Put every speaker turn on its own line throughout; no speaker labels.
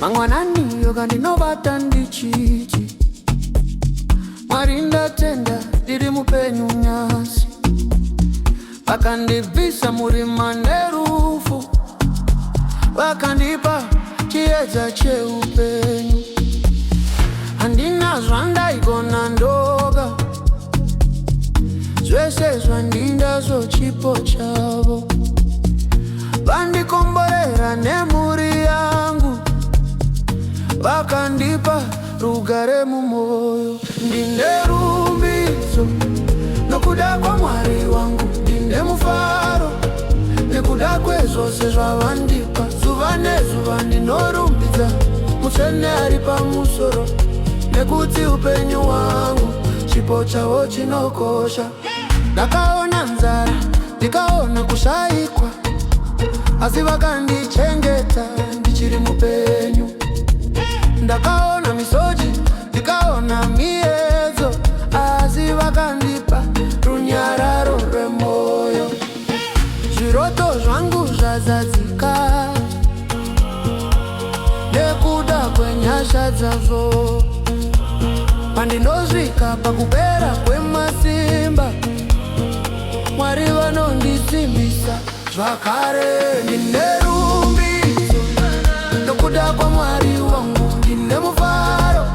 mangwanani yoga ndinobata ndichiti Mwari ndatenda ndiri mupenyu nyasi vakandibvisa murima nerufu vakandipa chiedza cheupenyu handina zvandaigona ndoga zvese zvandindazvo chipo chavo vandikomborera nemhuri yangu vakandipa rugare mumwoyo ndine rumbidzo nokuda kwaMwari wangu ndine mufaro nekuda kwezvose zvavandipa zuva nezuva ndinorumbidza mutsvene ari pamusoro nekuti upenyu hwangu chipo chavo chinokosha ndakaona nzara ndikaona kushayikwa asi vakandichengeta ndichiri mupenyu ndakaona misodzi ndikaona miedzo asi vakandipa runyararo rwemwoyo zviroto zvangu zvazadzika nekuda kwenyasha dzavo pandinozvika pakupera kwemasimba Mwari vanondisimbisa zvakare ndine rumbidzo nokuda kwaMwari wangu ndine mufaro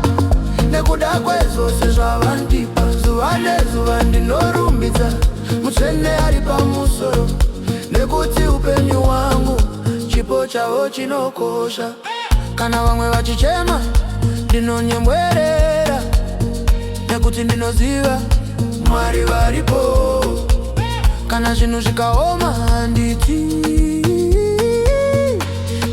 nekuda kwezvose zvavandipa zuva nezuva ndinorumbidza mutsvene ari pamusoro nekuti upenyu hwangu chipo chavo chinokosha kana vamwe vachichema ndinonyemwerera nekuti ndinoziva Mwari varipo kana zvinhu zvikaoma handiti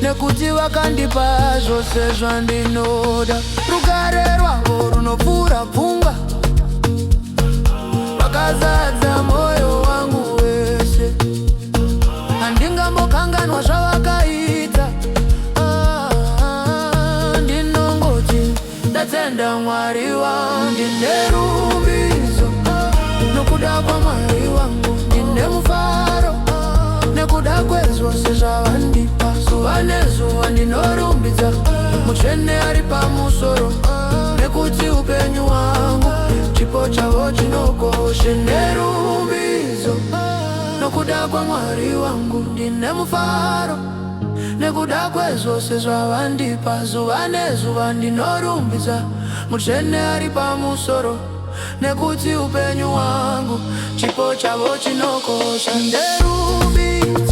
nekuti vakandipa zvose zvandinoda rugare rwavo runopfuura pfungwa vakazadza mwoyo wangu wese handingambokanganwa zvavakaita ndinongoti ndatenda Mwari wangu ndine rumbidzo nokuda kwaMwari wangu ndine mufaro nekuda kwezvose zvavandipa zuva nezuva ndinorumbidza mutsvene ari pamusoro nekuti upenyu hwangu chipo chavo chinokosha nerumbidzo nokuda kwaMwari wangu ndine mufaro nekuda kwezvose zvavandipa zuva nezuva ndinorumbidza mutsvene ari pamusoro nekuti upenyu hwangu chipo chavo chinokosha nerumbidzo